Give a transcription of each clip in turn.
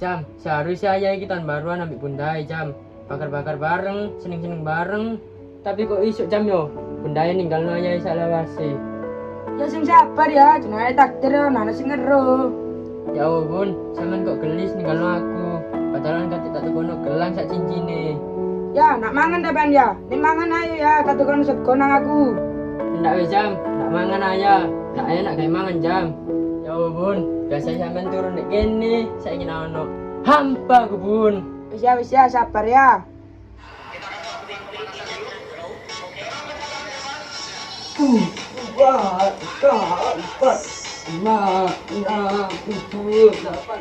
Jam, seharusnya ya kita tahun baruan ambil bundai Jam. Bakar-bakar bareng, seneng-seneng bareng. Tapi kok isuk Jam yo, bundai ninggal no ya salah wasi. Ya sing sabar ya, jenenge takdir ya ana sing ngero. Ya Allah bun, sampean kok gelis ninggal no aku. Padahal kan tak tukono gelang sak cincine. Ya, nak mangan ta Ben ya? Ning mangan ayo ya, katukan sego nang aku. Ndak wis Jam, nak mangan ayah. Nak ayah nak gawe mangan Jam. Ya Allah bun, biasa sampean turun nek kene, saiki ono. Hampa ku bun. Wis ya, sabar ya. Empat, lima, enam, tujuh, delapan.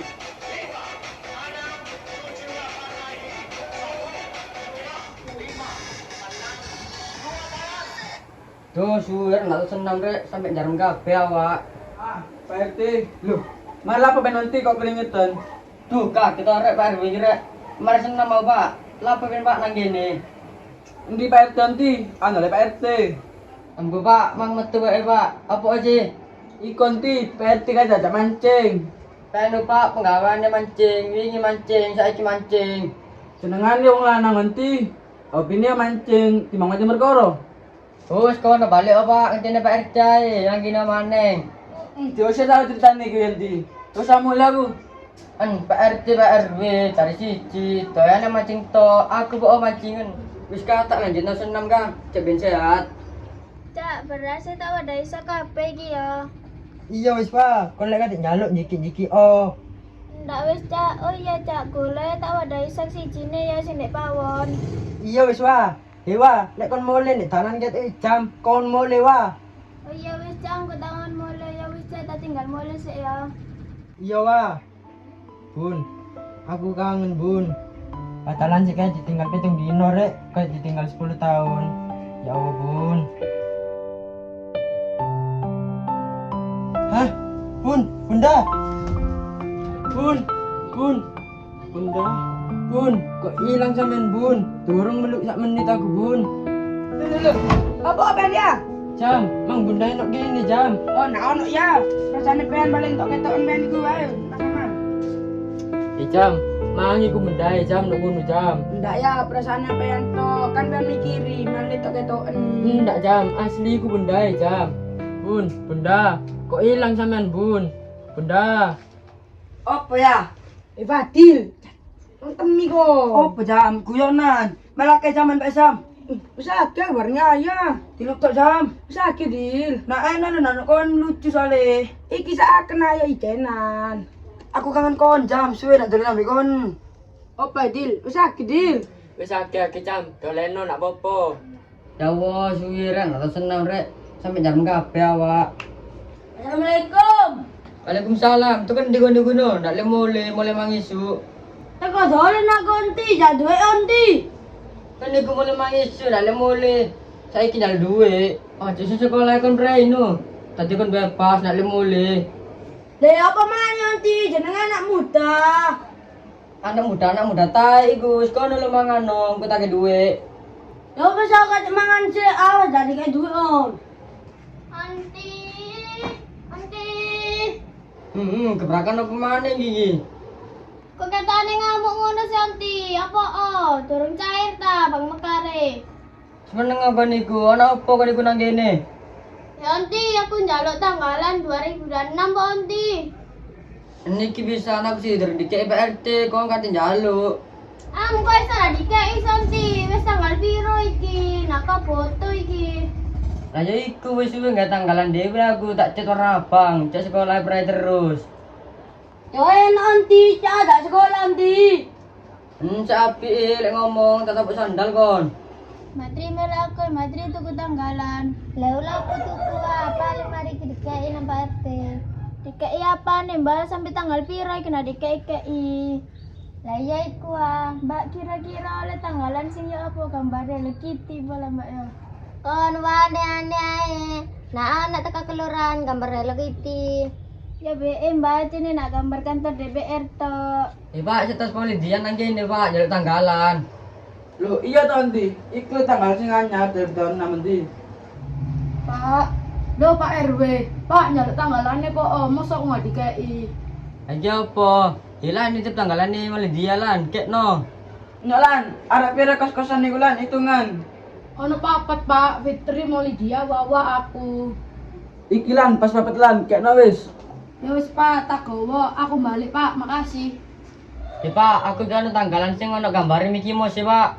Tuh suwer nggak senam rek sampai jarum kabeh awak. Pak RT. Loh, malah apa nanti kok keringetan? Tuh kak kita rek Pak RW rek. Mari senam mau Pak. Lapa ben Pak nang kene. Endi Pak RT nanti? Anu le Pak RT. Ambo Pak, mang metu wae Pak. Apa aja? Ikon ti Pak RT kan ada mancing. Penu Pak penggawaannya mancing, wingi mancing, saiki mancing. Senengane wong lanang nanti. Opine mancing timbang mancing perkara. Wes kono balik apa ngenteni Pak RT yang kene maneng. Diusir tau ceritane iki nanti. Terus samula aku. Pak RT Pak RW cari siji, doyane mancing to, aku kok mancingan. Wis katak lanjutno senam Kang, cek ben sehat. Cak, berasa tak wadah iso kabeh iki ya. Iya wis Pak, kon lek katik nyaluk nyiki-nyiki oh. Ndak wis Cak, oh iya Cak, golek tak wadah iso sijine ya sing nek pawon. Iya wis Wah. Dewa, lek kon mule nek dalan ket jam, kon mule Wah. Oh iya wis Cak, aku tangan mulai ya wis Cak, tak tinggal mulai sik ya. Iya Wah. Bun, aku kangen Bun. Batalan sih kayak ditinggal 7 dino rek, kayak ditinggal 10 tahun. Ya Allah Bun. Hah? Bun, Bunda. Bun, Bunda. Bun, kok hilang sampean Bun? Durung meluk sak menit aku Bun. Apa Ben ya? Jam, mang Bunda enak gini Jam. Oh, nak ono ya. Rasane Ben paling tok ketoken Ben iku ae. Jam, mangi ku mendai Jam nuk ngono Jam. Ndak ya, perasaan apa yang to kan Ben mikiri malah tok ketoken. Ndak Jam, asli ku mendai Jam. Bun, Bunda, kok hilang sampean Bun? Bunda. Apa ya? Fadil. Temi kok. Apa jam guyonan? Malah ke zaman Pak Sam. Wis akeh warnya ya. Diluk tok jam. Wis akeh Dil. Nah enak nak kon lucu soalé. Iki sak kena ayo ikenan. Aku kangen kon jam suwe nak dolen ambek kon. Apa Dil? Wis akeh Dil. Wis akeh Jam, doleno nak popo. Ya Allah, suwi rek, ora seneng rek. Sampai jam kabeh awak. Assalamualaikum. Waalaikumsalam. Itu kan digono-gono, ndak le mulai mangisu. Teko dolen nak konti, jak duwe onti. Kan iku mulai mangisu, ndak le mulai. Saiki ndal duwe. Aja sekolah kon braino. Tadi kon bebas ndak le mulai. Lah apa maneh onti? Jenenge anak muda. Anak muda ta iku, wis kono lu mangan nang, tak duwe. Ya wis aku mangan sik, awas dari kae duwe on. Anti. Kebrakan apa maneh iki? Kok katane ngamuk ngono sih Anti? Apa durung cair ta Bang Mekare? Seneng apa niku? Ana apa kok niku nang kene? Ya Anti, aku njaluk tanggalan 2006 kok Anti. Niki bisa anak sih dari DKI PRT, kok kate njaluk. Kok iso ra dikeki Santi? Wis tanggal piro iki? Naka foto iki. Lah ya iku wis suwe gak tanggalan dhewe aku tak cet warna abang, cek sekolah prai terus. Ya enak Anti, cak ada sekolah Anti. Sapi lek ngomong tetep sandal kon. Matri melakon, matri tuku tanggalan. Lah ulah aku tuku apa mari dikeki nang Pak RT. Dikeki apa nih Mbak sampai tanggal piro iki nak dikeki. Lah iya iku Mbak kira-kira oleh tanggalan sing ya apa gambare Hello Kitty bola Mbak ya. Kon wane ane. Nah anak teka kelurahan gambar Hello Kitty. Ya Mbak ini nak gambar kantor DPR tok. Pak, setes polidian nang kene Pak, njaluk tanggalan. Loh iya to Anti, iku tanggal sing anyar dari tahun 6 Anti. Pak, lho Pak RW, Pak nyaluk tanggalane kok mosok nggak dikei. Aja apa? Ilan nitip tanggalan nih malah dia lan, kek no. Enggak lan, arek pira kos-kosan niku lan hitungan. Ono papat Pak, Fitri mau Lydia Wawa aku. Iki lan pas papat lan, kek no wis. Ya wis Pak, tak gowo, aku balik Pak, makasih. Ya Pak, aku kan tanggalan sing ono gambare Mickey Mouse ya Pak.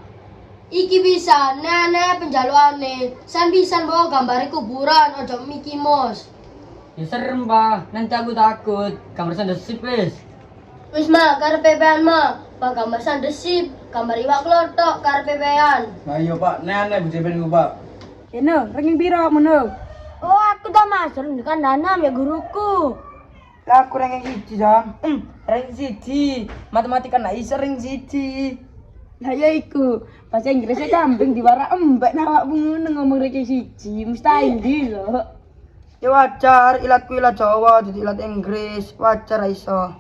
Iki bisa nenek penjaluane. San bisa bawa gambar kuburan ojo Mickey Mouse. Ya serem Pak, nanti aku takut. Gambar sandesip wis. Wis mah karepepean mah. Pak gambar sandesip, gambar iwak klothok karepepean. Nah iya Pak, nenek bujepen ku Pak. Eno, ranking piro mono? Oh, aku tak masuk kan nanam ya guruku. Lah aku ranking 1 jam. Ranking 1. Matematika nak iso ranking 1. Lah ya iku, bahasa Inggrisnya kambing diwara embek nah awakmu ngono ngomong ranking 1, mustahil di lho. Ya wajar, ilatku ilat Jawa, jadi ilat Inggris. Wajar iso.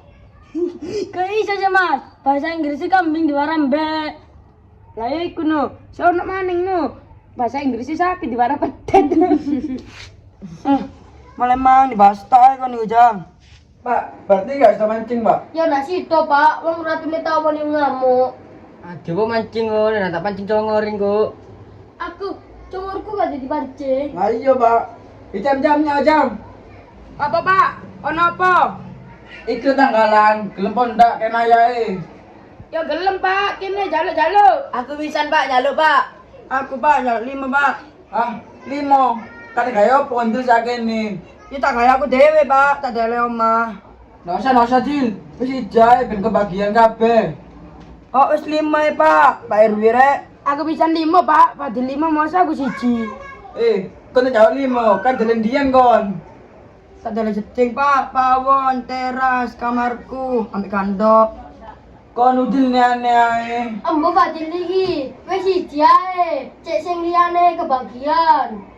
Kok iso sih Mas? Bahasa Inggrisnya kambing diwara embek. Lah ya iku no, sono maning no. Bahasa Inggrisnya sapi diwara pedet. Malah mau dibahas tak kon niku jam. Pak, berarti gak bisa mancing, Pak? Ya nasi to Pak, wong ratune tau wani ngamuk. Aduh, mancing ngono, nak tak pancing congoring kok. Aku congorku gak jadi pancing. Nah iya, Pak. Jam-jamnya jam. Apa Pak? Ono apa? Iku tanggalan, gelem pondak kena yae. Ya gelem Pak, kene jaluk-jaluk. Aku pisan, Pak, nyaluk, Pak. Aku, Pak, nyaluk 5, Pak. Ah, 5. Kan kaya apa ndel sakene. Ya tak kaya aku dhewe, Pak, tak dele omah. Nggak usah, Cil. Wis ijae ben kebagian kabeh. Oh, wis 5 ya, Pak. Pak RW rek. Aku bisa 5 Pak, pada 5 masa aku 1. Kon jauh 5, kan jalan dian kon. Tak jalan cecing, Pak, pawon, teras, kamarku, ambil kandok. Kon udil neane ae. Ambo Fadil iki, wis siji ae. Cek sing liyane kebagian.